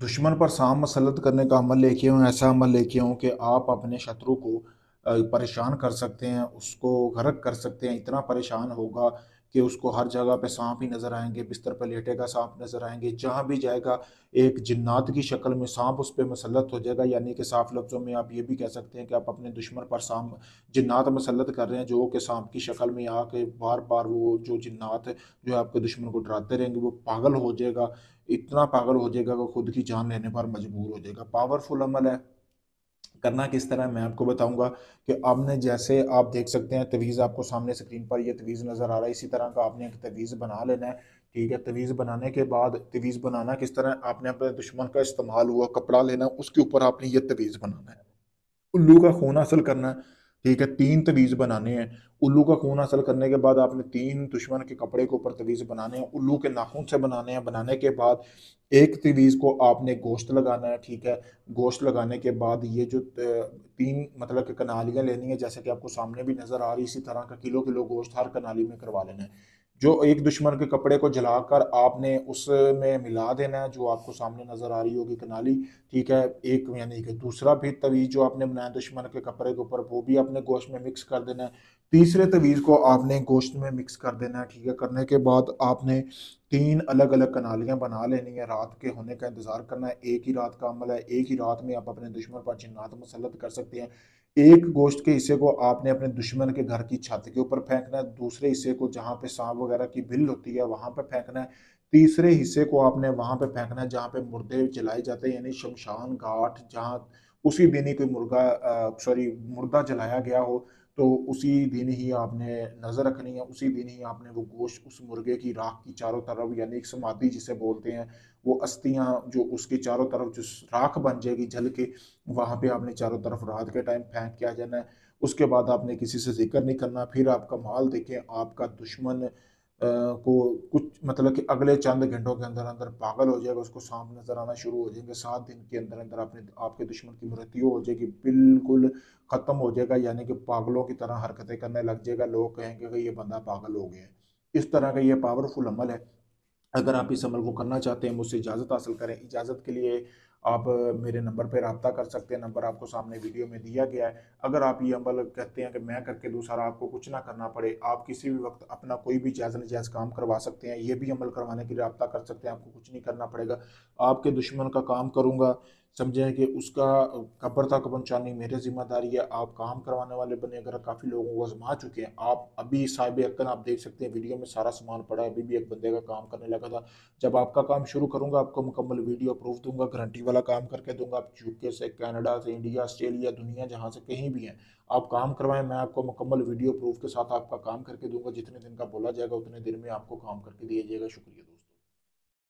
दुश्मन पर साम मसलत करने का अमल लेके आऊँ, ऐसा अमल लेके आऊँ कि आप अपने शत्रु को परेशान कर सकते हैं, उसको गर्क कर सकते हैं, इतना परेशान होगा कि उसको हर जगह पे सांप ही नज़र आएंगे, बिस्तर पर लेटेगा सांप नज़र आएंगे, जहाँ भी जाएगा एक जिन्नात की शक्ल में सांप उस पर मसलत हो जाएगा। यानी कि साफ लफ्ज़ों में आप ये भी कह सकते हैं कि आप अपने दुश्मन पर सांप जिन्नात मसलत कर रहे हैं, जो कि सांप की शक्ल में आके बार बार वो जो जिन्नात जो है आपके दुश्मन को डराते रहेंगे, वो पागल हो जाएगा, इतना पागल हो जाएगा कि खुद की जान लेने पर मजबूर हो जाएगा। पावरफुल अमल है। करना किस तरह मैं आपको बताऊंगा कि आपने जैसे आप देख सकते हैं तवीज़ आपको सामने स्क्रीन पर ये तवीज़ नज़र आ रहा है, इसी तरह का आपने एक तवीज़ बना लेना है। ठीक है, तवीज़ बनाने के बाद तवीज़ बनाना किस तरह, आपने अपने दुश्मन का इस्तेमाल हुआ कपड़ा लेना, उसके ऊपर आपने ये तवीज़ बनाना है। उल्लू का खून हासिल करना है। ठीक है, तीन तवीज़ बनाने हैं। उल्लू का खून हासिल करने के बाद आपने तीन दुश्मन के कपड़े के ऊपर तवीज़ बनाने हैं, उल्लू के नाखून से बनाने हैं। बनाने के बाद एक तवीज़ को आपने गोश्त लगाना है। ठीक है, गोश्त लगाने के बाद ये जो तीन मतलब कि कनालियाँ लेनी है, जैसे कि आपको सामने भी नज़र आ रही, इसी तरह का किलो किलो गोश्त हर कनाली में करवा लेना है। जो एक दुश्मन के कपड़े को जलाकर आपने उसमें मिला देना है, जो आपको सामने नज़र आ रही होगी कनाली। ठीक है, एक यानी कि दूसरा भी तवीज़ जो आपने बनाया दुश्मन के कपड़े के ऊपर, वो भी आपने गोश्त में मिक्स कर देना है। तीसरे तवीज़ को आपने गोश्त में मिक्स कर देना है। ठीक है, करने के बाद आपने तीन अलग अलग कनालियाँ बना लेनी है। रात के होने का इंतज़ार करना है। एक ही रात का अमल है, एक ही रात में आप अपने दुश्मन पर जिन्नात मुसल्लत कर सकते हैं। एक गोश्त के हिस्से को आपने अपने दुश्मन के घर की छत के ऊपर फेंकना है, दूसरे हिस्से को जहाँ पे सांप वगैरह की बिल होती है वहाँ पे फेंकना है, तीसरे हिस्से को आपने वहां पे फेंकना है जहाँ पे मुर्दे जलाए जाते हैं, यानी शमशान घाट, जहाँ उसी दिन ही कोई मुर्गा सॉरी मुर्दा जलाया गया हो, तो उसी दिन ही आपने नजर रखनी है, उसी दिन ही आपने वो गोश्त उस मुर्गे की राख की चारों तरफ, यानी एक समाधि जिसे बोलते हैं, वो अस्थियां जो उसके चारों तरफ जो राख बन जाएगी जल के, वहां पे आपने चारों तरफ रात के टाइम फेंक के आ जाना है। उसके बाद आपने किसी से जिक्र नहीं करना। फिर आपका माल देखें, आपका दुश्मन को कुछ मतलब कि अगले चंद घंटों के अंदर अंदर पागल हो जाएगा, उसको सांप नजर आना शुरू हो जाएंगे। 7 दिन के अंदर अंदर आपने आपके दुश्मन की मृत्यु हो जाएगी, बिल्कुल खत्म हो जाएगा, यानी कि पागलों की तरह हरकतें करने लग जाएगा। लोग कहेंगे कि ये बंदा पागल हो गया है। इस तरह का ये पावरफुल अमल है। अगर आप इस अमल को करना चाहते हैं, मुझसे इजाज़त हासिल करें। इजाज़त के लिए आप मेरे नंबर पर रब्ता कर सकते हैं, नंबर आपको सामने वीडियो में दिया गया है। अगर आप ये अमल कहते हैं कि मैं करके दूँ सारा, आपको कुछ ना करना पड़े, आप किसी भी वक्त अपना कोई भी जायज़ नजायज़ काम करवा सकते हैं, ये भी अमल करवाने के लिए रब्ता कर सकते हैं, आपको कुछ नहीं करना पड़ेगा। आपके दुश्मन का काम करूँगा, समझें कि उसका कब्र तक पहुँचानी मेरी जिम्मेदारी है। आप काम करवाने वाले बने, अगर काफ़ी लोगों को आजमा चुके हैं, आप अभी साहिब अक्कन आप देख सकते हैं वीडियो में सारा सामान पड़ा है, अभी भी एक बंदे का काम करने लगा था। जब आपका काम शुरू करूंगा, आपको मुकम्मल वीडियो प्रूफ दूंगा, गारंटी वाला काम करके दूंगा। आप यूके से, कनाडा से, इंडिया, ऑस्ट्रेलिया, दुनिया जहां से कहीं भी हैं, आप काम करवाएं, मैं आपको मुकम्मल वीडियो प्रूफ के साथ आपका काम करके दूंगा। जितने दिन का बोला जाएगा उतने दिन में आपको काम करके दिया जाएगा। शुक्रिया।